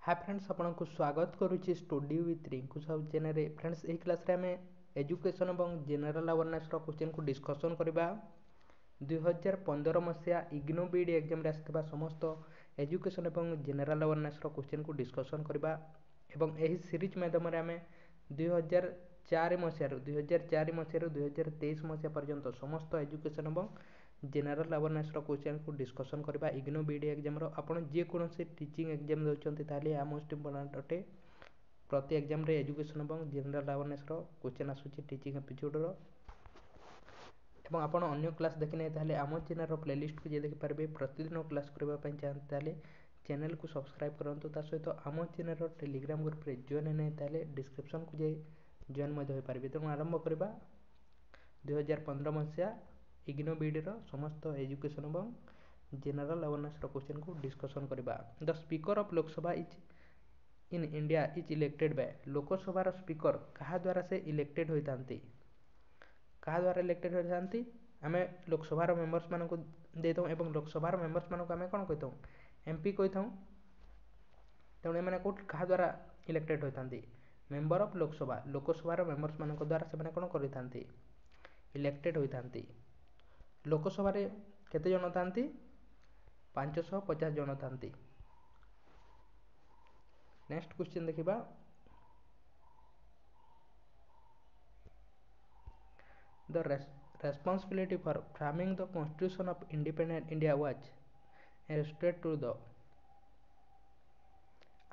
हाय friends आपको स्वागत करुच्ची study with Rinku Sahu channel friends यही क्लास रे आमे एजुकेशन और जनरल अवेयरनेस क्वेश्चन को डिस्कसन करबा 2015 मसीहा इग्नो बीडी एग्जाम रे आसिथिबा समस्त एजुकेशन और जनरल अवेयरनेस क्वेश्चन को डिस्कसन करबा एवं एही सीरीज माध्यम रे आमे 2004 मसीहा 2023 मसीहा पर्यंत समस्त एजुकेशन और जनरल अवेयरनेस क्वेश्चन को डिस्कसन करबा इग्नो बीडी एग्जाम रो आपण जे कोनोसी टीचिंग एग्जाम दउचंती ताले आ मोस्ट इंपोर्टेंट अटे प्रति एग्जाम रे एजुकेशन और जनरल अवेयरनेस रो क्वेश्चन आसुची टीचिंग एपिसोड रो एवं आपण अन्य क्लास देखिने ताले आम चैनल रो प्लेलिस्ट को जे देखि परबे प्रतिदिन क्लास करबा पय चाहते ताले चैनल को सब्सक्राइब करंतु ता सहित आम चैनल रो टेलीग्राम ग्रुप रे जॉइन नै ताले डिस्क्रिप्शन को जे जॉइन मध्ये होय परबे त आरंभ करबा 2015 मसीहा इग्नो बीडी रो समस्त एजुकेशन और जनरल अवेयरनेस रो क्वेश्चन को डिस्कसन करबा the speaker of Lok Sabha is in India is elected by Lok Sabha रो स्पीकर कहा द्वारा से इलेक्टेड होइतांती कहा द्वारा इलेक्टेड होइतांती आमे लोकसभा रो मेंबर्स मानको देतौ एवं लोकसभा रो मेंबर्स मानको आमे कोन कहितौ एमपी कहितौ तणे माने कोट कहा द्वारा इलेक्टेड होइतांती मेंबर ऑफ लोकसभा रो मेंबर्स मानको द्वारा से माने कोन करितांती इलेक्टेड होइतांती लोकसभा रे केते जन थांती 550 जन थांती। नेक्स्ट क्वेश्चन देखिबा the responsibility for framing the constitution of independent India was entrusted to the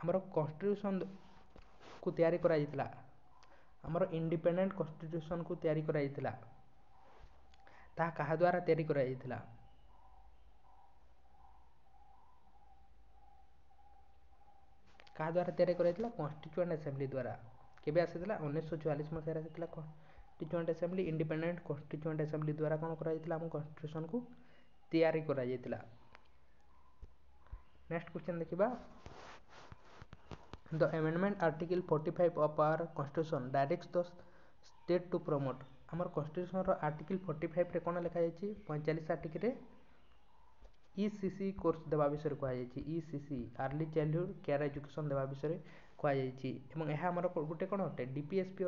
हमर कॉन्स्टिट्यूशन को तैयारी करा जितला हमर इंडिपेंडेंट कॉन्स्टिट्यूशन को तैयारी करा जितला ता कहा द्वारा तैयारी करा जितला कहा द्वारा तैयारी करा जितला कॉन्स्टिट्यूएंट असेंबली द्वारा केबे आसीतला 1944 मसीहा आसीतला constituent assembly independent constituent assembly द्वारा कोन करा जितला हम कॉन्स्टिट्यूशन को तैयारी करा जितला। नेक्स्ट क्वेश्चन देखिबा the amendment article 45 of our constitution directs the state to promote हमर कॉन्स्टिट्यूशन रो आर्टिकल 45 रे कोन लिखा जायछि 45 आर्टिकल रे ईसीसी कोर्स देवा विषय कहा जायछि ECC early childhood care education देवा विषय कहा जायछि एवं एहा हमर गुटे कोन अटे डीपीएसपी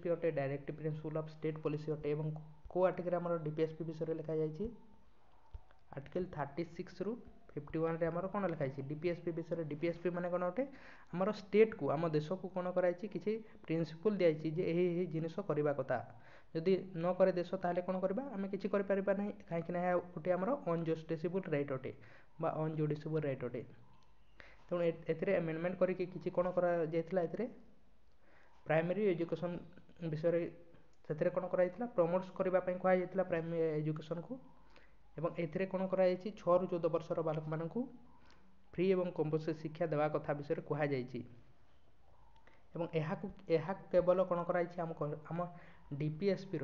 अटे directive principle of state policy अटे एवं को आर्टिकल हमर डीपीएसपी विषय लिखा जायछि आर्टिकल 36 रु 51 रे हमर कोन लिखा जायछि डीपीएसपी विषय डीपीएसपी माने कोन अटे हमर स्टेट को हम देश को कोन करायछि किछि प्रिंसिपल दियायछि जे एही जिनिस करबा कथा यदि न करे देश ताले कोन करबा हमें किछि कर परिबा नै काहे कि ना उटे हमर अनजस्टिसेबल राइट अटे बा अनजुडिसेबल राइट अटे त एथिरे अमेंडमेंट करी कि किछि कोन करा जायतला एथिरे प्राइमरी एजुकेशन विषय सेथिरे कोन करा जायतला प्रमोट्स करबा पय कहा जायतला प्राइमरी एजुकेशन को एवं एथिरे कोन करा जायछि 6 रु 14 वर्ष रो बालक मानकू फ्री एवं कंपलसरी शिक्षा देवा कथा विषय कहा जायछि एवं एहा केवल कोन करा जायछि हम डीपीएसपी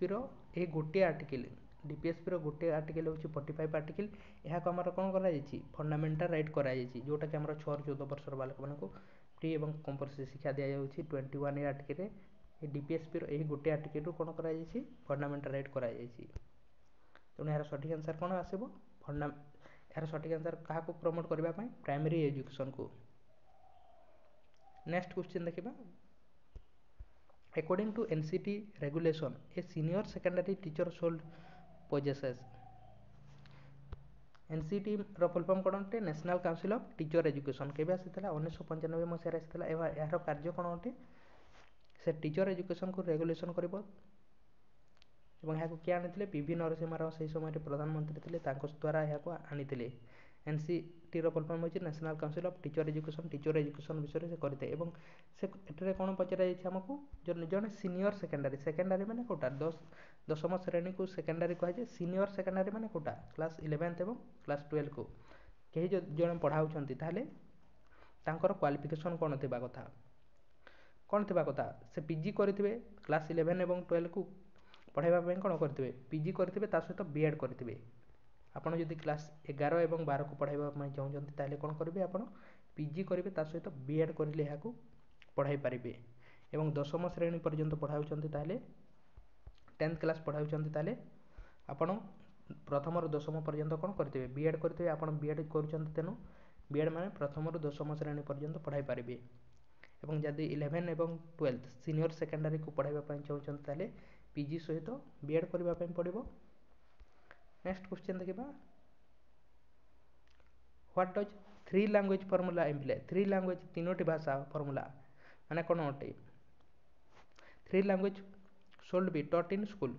रो ए गोटे आर्टिकल डीपीएसपी रो गोटे आर्टिकल होछि 45 आर्टिकल एहा को हमर कोन करा जायछि फंडामेंटल राइट करा जायछि जोटा कि हमर 6 रु 14 वर्ष रो बालक मानकू फ्री एवं कंपलसरी शिक्षा दिया जायछि 21 ए आर्टिकल रे ए डीपीएसपी रो ए गोटे आर्टिकल रो कोन करा जायछि फंडामेंटल राइट करा जायछि तो यार सठिक आंसर कोन आसीबो यार सठिक आंसर कहा को प्रमोट करबा पय प्राइमरी एजुकेशन को। नेक्स्ट क्वेश्चन देखिबा according to NCT regulation a senior secondary teacher should possesses NCT रो फुल फॉर्म कोन अटे national council of teacher education केबे आसीतला 1995 मसीहा आसीतला एवा यार कार्य कोन अटे से टीचर एजुकेशन को रेगुलेशन करबो एवं यहाँ को क्या आनी पीवी नरसिम्हा राव से समय प्रधानमंत्री थे द्वारा यहाँ आनी एनसीटी फुल फॉर्म होची national council of teacher education विषय से करते एवं से एठरे कोन पचरा जायछि हमकु जने सीनियर सेकेंडरी माने कोटा 10म श्रेणी को सेकेंडरी कह जे सीनियर सेकेंडरी माने कोटा क्लास 11th एवं क्लास 12 को केही जने पढ़ाउछंती ताले तांकर क्वालिफिकेशन कोन थिबा कथा से पीजी करथिबे क्लास 11 एवं 12 को पढ़ाइबा ପାଇଁ कोन करथिबे पीजी करथिबे ता सहित बीएड करथिबे आपण जदि क्लास 11 एवं 12 को पढ़ाइबा ପାଇଁ चाहउछंती ताले कोन करबे आपण पीजी करबे ता सहित बीएड करले या को पढ़ाई परिबे एवं 10म श्रेणी पर्यंत पढ़ाउछंती ताले 10th क्लास पढ़ाउछंती ताले आपण प्रथम रु 10म पर्यंत कोन करथिबे बीएड करथिबे आपण बीएड करूछंती तेनु बीएड माने प्रथम रु 10ମ श्रेणी पर्यंत पढ़ाई पारिबे एवं जदि 11 एवं 12 सीनियर सेकेंडरी को पढ़ाइबा ପାଇଁ चाहुछन ताले पीजी सहित बीएड करबा ପାଇଁ पड़िबो। नेक्स्ट क्वेश्चन देखिबा what does three language formula employ three language तीनोटी भाषा फार्मूला माने कोन अटे three language should be taught in school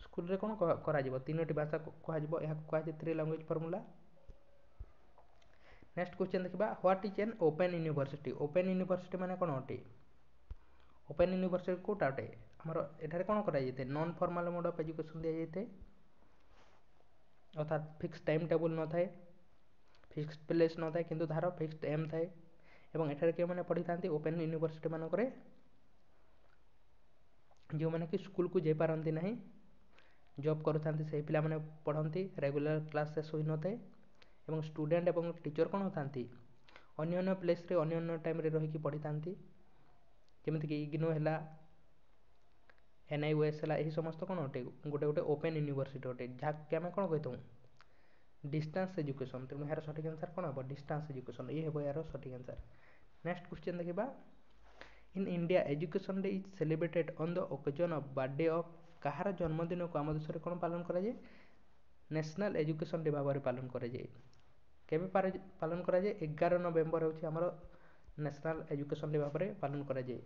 school रे कोन करा जिवो तीनोटी भाषा कहा जिवो या कहा जे three language formula. Next question देखिबा what is an open university माने कोन अटे ओपन यूनिवर्सिटी कोटा अटे हमर एठारे कोन करा जैते non formal mode of education दिया जैते अर्थात फिक्स टाइम टेबल न थाए फिक्स प्लेस न थाए किंतु धारो फिक्स एम थाए एवं एठारे के माने पढ़ी थांती ओपन यूनिवर्सिटी माने करे जो माने कि स्कूल को जे पारंती नहीं जॉब करथांती से पिला माने पढ़ंती रेगुलर क्लास से होई न थाए एवं स्टूडेंट एवं टीचर कोन होथांती अन्य अन्य प्लेस रे अन्य अन्य टाइम रे रही कि पढ़ी थांती जेमिति कि इग्नो हैला एनआईओएस हैला एही समस्त कोन होटे गोटे गोटे ओपन यूनिवर्सिटी होटे जहा के हम कोन कहतौ डिस्टेंस एजुकेशन तेनु यार सठिक आंसर कोन हो डिस्टेंस एजुकेशन ये हेबो यार सठिक आंसर। नेक्स्ट क्वेश्चन देखिबा in India education day is celebrated on the occasion of birthday of कहार जन्मदिन को आम देश में कौन पालन कराए नेशनल एजुकेशन डे भाव में पालन कराए केबे पालन कराए 11 नवेम्बर होछि हमर नेशनल एजुकेशन डे भाव में पालन कराए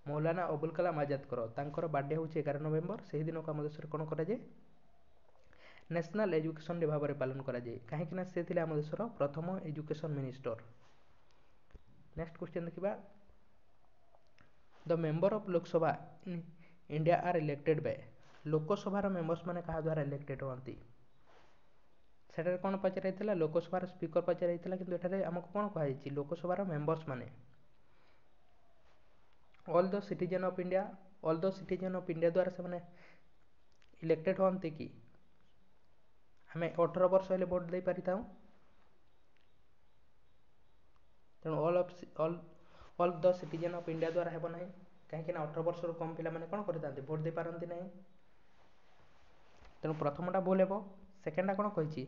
मौलाना अबुल कलाम आजाद तांकर बर्थडे होछि 11 नवेम्बर से दिन को आम देश में कौन कराए नेशनल एजुकेशन डे भाव में पालन कराए कहीं से थिले आम देशर प्रथम एजुकेशन मिनिस्टर। नेक्स्ट क्वेश्चन देखिबा the member of Lok Sabha in India are elected by Lok Sabha members माने कहा द्वारा इलेक्टेड होती सेटारे कोन पचराइथिला लोकसभा स्पीकर पचराइथिला किंतु एठारे हमको कोन कहै लोकसभा मेंबर्स माने all the citizen of India द्वारा से माने इलेक्टेड होती कि हमें 18 वर्ष हेले वोट दे पारिता तेणु all the citizen of India द्वारा हेबो नाही कहीं 18 वर्ष कम पिला माने कोन करथांती वोट दे पारंती नाही तेणु प्रथमटा भूल हेबो सेकेंडटा कोन कहिछि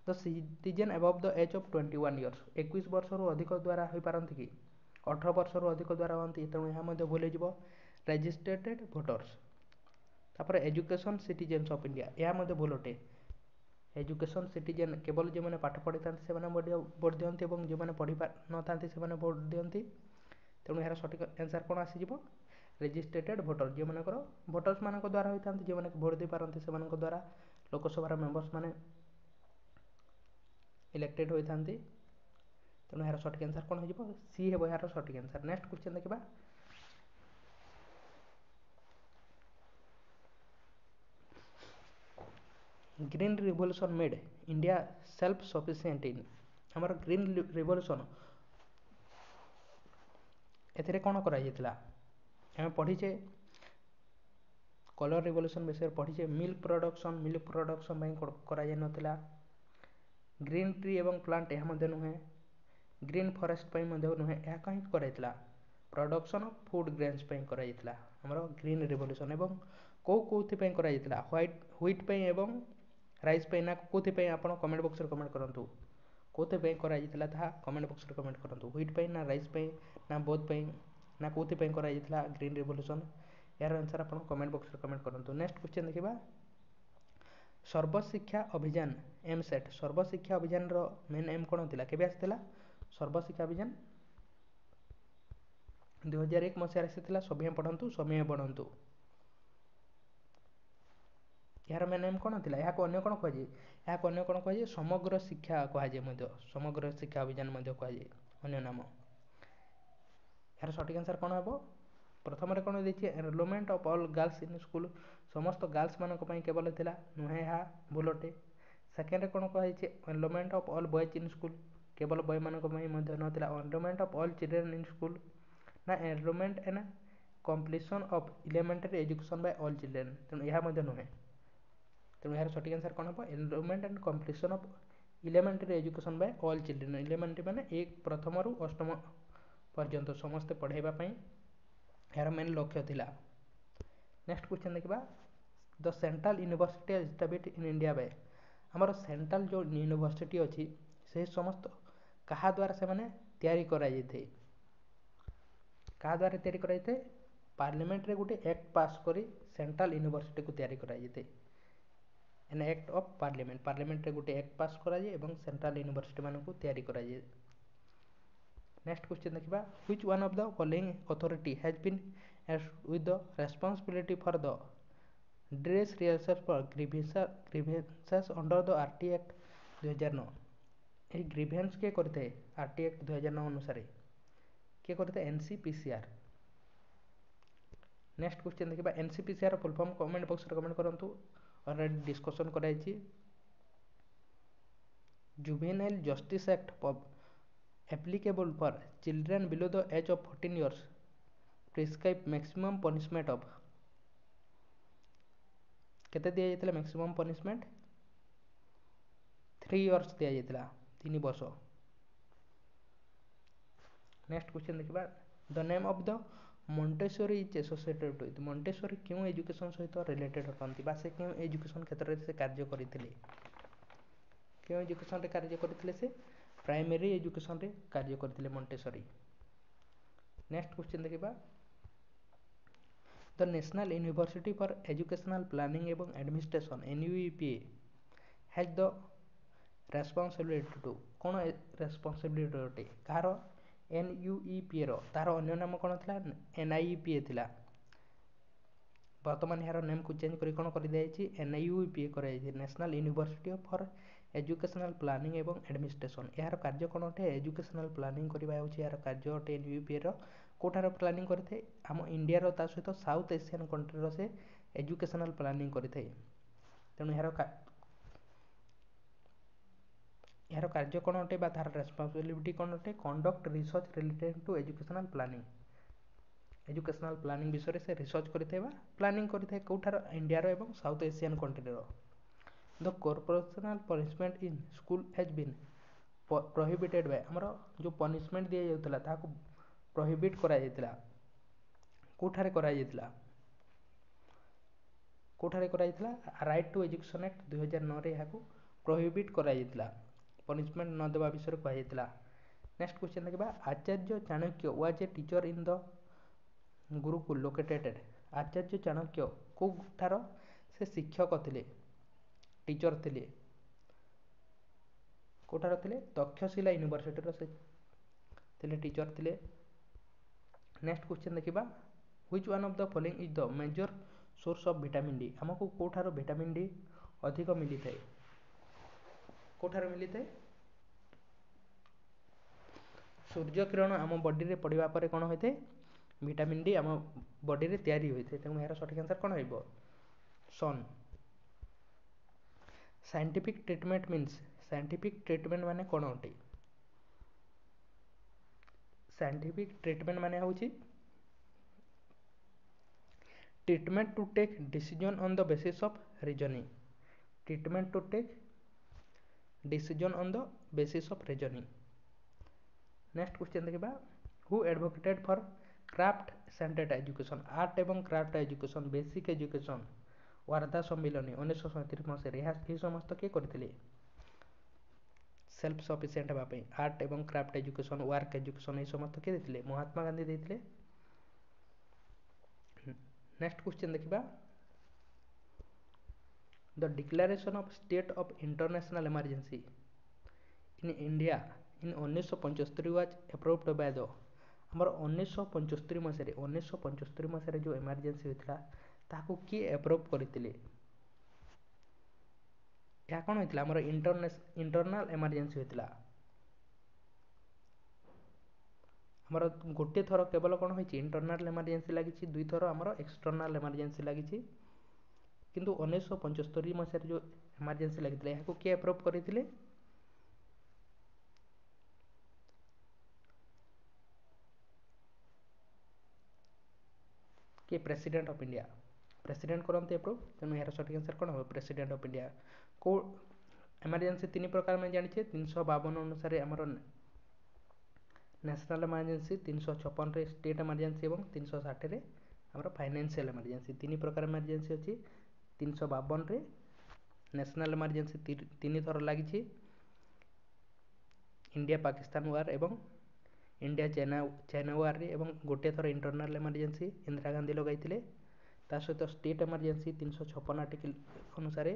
the citizen above the age of 21 years 21 वर्ष रु अधिक द्वारा होई पारंती कि 18 वर्ष रु अधिक द्वारा होंती तेणु यहाँ मध्य भूल हेजिवो रजिस्ट्रेटेड वोटर्स तापर एजुकेशन सिटीजन्स ऑफ इंडिया यह मध्य भूल अटे एजुकेशन सिटीजन केवल जो मैंने पाठ पढ़ी था भोट दिखती और जो मैंने पढ़ी न था भोट दिखती तेणु यार सठिक आंसर कौन आसीज रेजिस्ट्रेटेड भोटर जो मान भोटर्स मान द्वारा होता जो मैंने भोट दे पारती से द्वारा लोकसभा मेंबर्स माने इलेक्टेड होता तेणु यार सठिक आंसर कौन हो सी हे यार सठिक आंसर। नेक्स्ट क्वेश्चन देखा green revolution made India self sufficient in हमर ग्रीन रिवोल्यूशन एथिरे कौन करा हमें पढ़ीचे कलर रिवोल्यूशन विषय पढ़ीचे मिल्क प्रोडक्शन करा नथिला ग्रीन ट्री एवं प्लांट यह नुहे ग्रीन फॉरेस्ट नुहे यह कहीं कराइला प्रोडक्शन ऑफ फूड ग्रेन्स कराइला हमर ग्रीन रिवोल्यूशन एवं कौन कराइला व्हीट एवं राइस ना कौन आप कमेंट बॉक्स में कमेंट करूँ कौन कराइला कमेंट बॉक्स में कमेंट करूँ व्हीट ना राइस ना बोथ ना कौन कराइला ग्रीन रिवोल्यूशन यार आंसर आप कमेंट बॉक्स में कमेंट करूँ। नेक्स्ट क्वेश्चन देखा Sarva Shiksha Abhiyan M set Sarva Shiksha Abhiyan main M कौन था केबे आसाला सर्वशिक्षा अभियान 2001 मसीह आसाला सभी पढ़ु समय बढ़ु यार मेन एम कौन था यहाँ अन्य कौन कहुए यहाँ अन्य कौन कहुए समग्र शिक्षा कहुए समग्र शिक्षा अभियान कहुए अन्य नाम यार सठिक आंसर कौन हम प्रथम कौन देखिए enrolment of all girls in school समस्त गर्ल्स मान केवल था नुहे यहाँ भूल अटे सेकेंड कौन कहुई enrolment of all boys in school केवल बॉय मान नाला enrolment of all children in school ना enrolment and completion of elementary education by all children तेणु यह नुहे तेणु यार सठिक आंसर कौन हम enrolment and completion of elementary education by all children elementary माने एक प्रथम रु अष्टम पर्यंत समस्ते पढ़ाइबापी यार मेन लक्ष्य थिला। नेक्स्ट क्वेश्चन देखा the central university established in India by हमर सेंट्रल जो यूनिवर्सिटी अच्छी से समस्त କାହା ଦ୍ୱାରା ସେମାନେ ତିଆରି କରାଯାଇଥାଏ? କାହା ଦ୍ୱାରା ତିଆରି କରାଯାଇଥାଏ? ପାର୍ଲିମେଣ୍ଟରେ ଗୋଟେ ଆକ୍ଟ ପାସ୍ କରି ସେଣ୍ଟ୍ରାଲ ୟୁନିଭର୍ସିଟିକୁ ତିଆରି କରାଯାଇଥାଏ। ଏନ୍ ଆକ୍ଟ ଅଫ୍ ପାର୍ଲିମେଣ୍ଟ, ପାର୍ଲିମେଣ୍ଟରେ ଗୋଟେ ଆକ୍ଟ ପାସ୍ କରାଯାଏ ଏବଂ ସେଣ୍ଟ୍ରାଲ ୟୁନିଭର୍ସିଟି ମାନଙ୍କୁ ତିଆରି କରାଯାଏ। ନେକ୍ସଟ କ୍ୱେଶ୍ଚନ୍ ଦେଖିବା, which one of the following authority has been with the responsibility for the dress rehearsal for grievances under the RT Act 2009? ଏହି grievance କିଏ କରିଥାଏ RT Act 2009 ଅନୁସାରେ? କିଏ କରିଥାଏ? NCPCR। ନେକ୍ସଟ କ୍ୱେଶ୍ଚନ୍ ଦେଖିବା, NCPCR ଫୁଲ୍ ଫର୍ମ କମେଣ୍ଟ ବକ୍ସରେ comment କରନ୍ତୁ। Already discussion କରାଯାଇଛି। Juvenile justice act applicable for children below the age of 14 years prescribe maximum punishment of କେତେ ଦିଆଯାଇଥିଲା? maximum punishment 3 years ଦିଆଯାଇଥିଲା, 3 ବର୍ଷ। ନେକ୍ସଟ କ୍ୱେଶ୍ଚନ୍ ଦେଖିବା, the name of the Montessori is associated with, Montessori କେଉଁ education ସହିତ related ଅଟନ୍ତି ବା ସେ କେଉଁ ଏଜୁକେସନ୍ କ୍ଷେତ୍ରରେ ସେ କାର୍ଯ୍ୟ କରିଥିଲେ? କେଉଁ ଏଜୁକେସନ୍ରେ କାର୍ଯ୍ୟ କରିଥିଲେ? ସେ ପ୍ରାଇମେରୀ ଏଜୁକେସନ୍ରେ କାର୍ଯ୍ୟ କରିଥିଲେ ମଣ୍ଟେସରି। ନେକ୍ସଟ କ୍ୱେଶ୍ଚନ୍ ଦେଖିବା, the national university for educational planning ଏବଂ administration NUEPA has the responsibility to, କ'ଣ ରେସ୍ପନ୍ସିବିଲିଟି ଅଟେ କାହାର? NUEPA ର। ତାହାର ଅନ୍ୟ ନାମ କ'ଣ ଥିଲା? NIEPA ଥିଲା। ବର୍ତ୍ତମାନ ଏହାର ନେମ୍କୁ ଚେଞ୍ଜ କରି କ'ଣ କରିଦିଆଯାଇଛି? NIUEPA କରାଯାଇଛି, national university for educational planning ଏବଂ ଆଡମିନିଷ୍ଟ୍ରେସନ୍। ଏହାର କାର୍ଯ୍ୟ କ'ଣ ଅଟେ? ଏଜୁକେସନାଲ୍ ପ୍ଲାନିଂ କରିବା ହେଉଛି ଏହାର କାର୍ଯ୍ୟ ଅଟେ। NUEPA ର କେଉଁଠାରେ ପ୍ଲାନିଂ କରିଥାଏ? ଆମ ଇଣ୍ଡିଆର ତା ସହିତ ସାଉଥ୍ ଏସିଆନ୍ କଣ୍ଟ୍ରିର ସେ ଏଜୁକେସନାଲ୍ ପ୍ଲାନିଂ କରିଥାଏ। ତେଣୁ ଏହାର କାର୍ଯ୍ୟ କ'ଣ ଅଟେ ବା ତାହାର ରେସ୍ପନ୍ସିବିଲିଟି କ'ଣ ଅଟେ? Conduct research related two educational planning. Educational planning ବିଷୟରେ ସେ ରିସର୍ଚ୍ଚ କରିଥାଏ ବା ପ୍ଲାନିଂ କରିଥାଏ। କେଉଁଠାର? ଇଣ୍ଡିଆର ଏବଂ ସାଉଥ୍ ଏସିଆନ୍ କଣ୍ଟ୍ରିର। The corporational punishment in school has been prohibited by, ଆମର ଯେଉଁ ପନିଶମେଣ୍ଟ ଦିଆଯାଉଥିଲା ତାହାକୁ ପ୍ରୋହିବିଟ୍ କରାଯାଇଥିଲା। କେଉଁଠାରେ କରାଯାଇଥିଲା? କେଉଁଠାରେ କରାଯାଇଥିଲା? ରାଇଟ୍ ଟୁ ଏଜୁକେସନ୍ ଆକ୍ଟ 2009ରେ ଏହାକୁ ପ୍ରୋହିବିଟ୍ କରାଯାଇଥିଲା, ପନିଶମେଣ୍ଟ ନ ଦେବା ବିଷୟରେ କୁହାଯାଇଥିଲା। ନେକ୍ସଟ କ୍ୱେଶ୍ଚନ୍ ଦେଖିବା, Acharya Chanakya was a teacher in the Gurukul located. Acharya Chanakya କେଉଁଠାର ସେ ଶିକ୍ଷକ ଥିଲେ, ଟିଚର ଥିଲେ? କେଉଁଠାର ଥିଲେ? ତକ୍ଷଶିଳା ୟୁନିଭର୍ସିଟିର ସେ ଥିଲେ, ଟିଚର ଥିଲେ। ନେକ୍ସଟ କ୍ୱେଶ୍ଚନ୍ ଦେଖିବା, which one of the following is the major source of vitamin D? ଆମକୁ କେଉଁଠାରୁ ଭିଟାମିନ୍ ଡି ଅଧିକ ମିଳିଥାଏ? କେଉଁଠାରୁ ମିଳିଥାଏ? ସୂର୍ଯ୍ୟ କିରଣ ଆମ ବଡିରେ ପଡ଼ିବା ପରେ କ'ଣ ହୋଇଥାଏ? ଭିଟାମିନ୍ ଡି ଆମ ବଡିରେ ତିଆରି ହୋଇଥାଏ। ତେଣୁ ଏହାର ସଠିକ୍ ଆନ୍ସର୍ କ'ଣ ହେବ? ସନ୍। Scientific treatment means, scientific treatment ମାନେ କ'ଣ ଅଟେ? ସାଇଣ୍ଟିଫିକ୍ ଟ୍ରିଟମେଣ୍ଟ ମାନେ ହେଉଛି treatment to take decision on the basis of reasoning. Treatment to take decision on the basis of reasoning. Next question ଦେଖିବା, who advocated for craft centred education, art ଏବଂ craft education, basic education, Wardha ସମ୍ମିଳନୀ 1937 ମସିହାରେ। ଏହି ସମସ୍ତ କିଏ କରିଥିଲେ? Self sufficient ହେବା ପାଇଁ ଆର୍ଟ ଏବଂ କ୍ରାଫ୍ଟ ଏଜୁକେସନ୍, ୱାର୍କ ଏଜୁକେସନ୍, ଏହି ସମସ୍ତ କିଏ ଦେଇଥିଲେ? ମହାତ୍ମା ଗାନ୍ଧୀ ଦେଇଥିଲେ। ନେକ୍ସଟ କ୍ୱେଶ୍ଚନ୍ ଦେଖିବା, the declaration of state of international emergency in India in 1975 was approved by the, ଆମର 1975 ମସିହାରେ ଯେଉଁ ଏମର୍ଜେନ୍ସି ହୋଇଥିଲା ତାହାକୁ କିଏ ଆପ୍ରୁଭ୍ କରିଥିଲେ? ଏହା କ'ଣ ହୋଇଥିଲା? ଆମର ଇଣ୍ଟରନାଲ୍ ଏମର୍ଜେନ୍ସି ହୋଇଥିଲା। ଆମର ଗୋଟିଏ ଥର କେବଳ କ'ଣ ହୋଇଛି? ଇଣ୍ଟରନାଲ୍ ଏମର୍ଜେନ୍ସି ଲାଗିଛି, ଦୁଇଥର ଆମର ଏକ୍ସଟର୍ନାଲ୍ ଏମର୍ଜେନ୍ସି ଲାଗିଛି। କିନ୍ତୁ 1975 ମସିହାରେ ଯେଉଁ ଏମର୍ଜେନ୍ସି ଲାଗିଥିଲା ଏହାକୁ କିଏ ଆପ୍ରୁଭ୍ କରିଥିଲେ? କିଏ? President of India. ପ୍ରେସିଡେଣ୍ଟ କରନ୍ତି ଆପ୍ରୁଭ୍। ତେଣୁ ଏହାର ସଠିକ୍ ଆନ୍ସର୍ କ'ଣ ହେବ? President of India. କେଉଁ ଏମର୍ଜେନ୍ସି 3 ପ୍ରକାର ଆମେ ଜାଣିଛେ? 352 ଅନୁସାରେ ଆମର ନ୍ୟାସନାଲ୍ ଏମର୍ଜେନ୍ସି, 356ରେ ଷ୍ଟେଟ୍ ଏମର୍ଜେନ୍ସି ଏବଂ 360ରେ ଆମର ଫାଇନାନ୍ସିଆଲ୍ ଏମର୍ଜେନ୍ସି। 3 ପ୍ରକାର ଏମର୍ଜେନ୍ସି ଅଛି। 352ରେ ନ୍ୟାସନାଲ୍ ଏମର୍ଜେନ୍ସି 3 ଥର ଲାଗିଛି। इंडिया पाकिस्तान वार एवं इंडिया चाइना वार एवं गोटे थर इंटरनाल एमरजेंसी इंदिरा गांधी लगाई ता सहित स्टेट एमरजेंसी 356 आर्टिकल अनुसार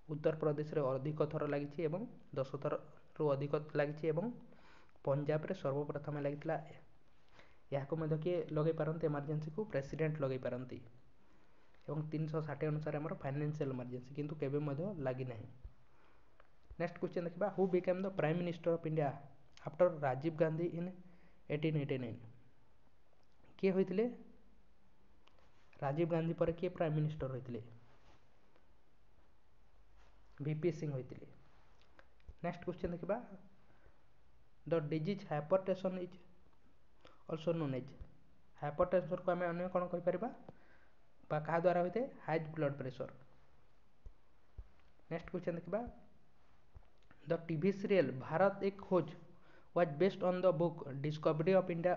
उत्तर प्रदेश रे अधिक थर लगी 10 थर रु अधिक लगी पंजाब रे सर्वप्रथम लगी यहाँ किए लगे पारती एमरजेंसी को प्रेसिडेंट लगे पारती 360 अनुसार आम फाइनेंशियल एमरजेंसी किंतु केबे लगी ना। नेक्स्ट क्वेश्चन देखा who became the prime minister of India after Rajiv Gandhi in 1889 किए होते राजीव गांधी पर किए प्राइम मिनिस्टर होते वीपी सिंह होते। नेक्स्ट क्वेश्चन देखा the disease hypertension is also known as hypertension को आम अन्य कौन कहीपर क्या द्वारा होते high blood pressure. Next question देखा the TV serial Bharat Ek Khoj was based on the book discovery of India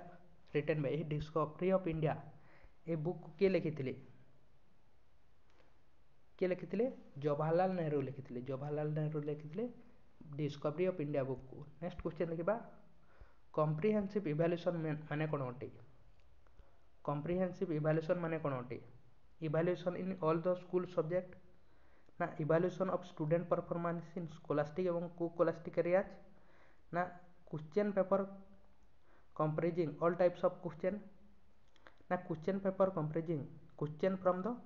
written by discovery of India a book किए लिखी जवाहरलाल नेहरू लिखी जवाहरलाल नेहरू लिखी डिस्कवरी ऑफ इंडिया बुक को। नेक्स्ट क्वेश्चन देखा कॉम्प्रिहेंसिव इवैल्यूएशन माने कौन अटे कॉम्प्रिहेंसिव इवैल्यूएशन माने कौन अटे evaluation in all the school subject ना evaluation of student performance in scholastic एवं को स्कोलास्टिक एरियाज ना question paper comprising all types of question ना question paper comprising question from the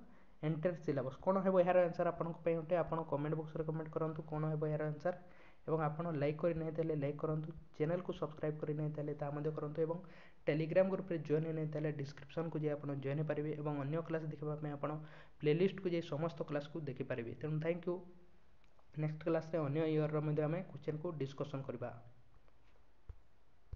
entire syllabus कौन है यार आंसर आपंटे आप कमेंट बॉक्स में कमेंट करूँ कौन है यार आंसर एवं आप लाइक करते लाइक करूँ चैनल को सब्सक्राइब करते करूँ टेलीग्राम ग्रुप में जॉइन होने डिस्क्रिप्शन को जाए आप जॉइन हो पारे और अन्य क्लास देखापी आप प्लेलिस्ट को जाए समस्त क्लास को देखिपारे। तेणु थैंक यू नेक्स्ट क्लास रे अन्य ईयर आम क्वेश्चन को डिस्कसन करवा।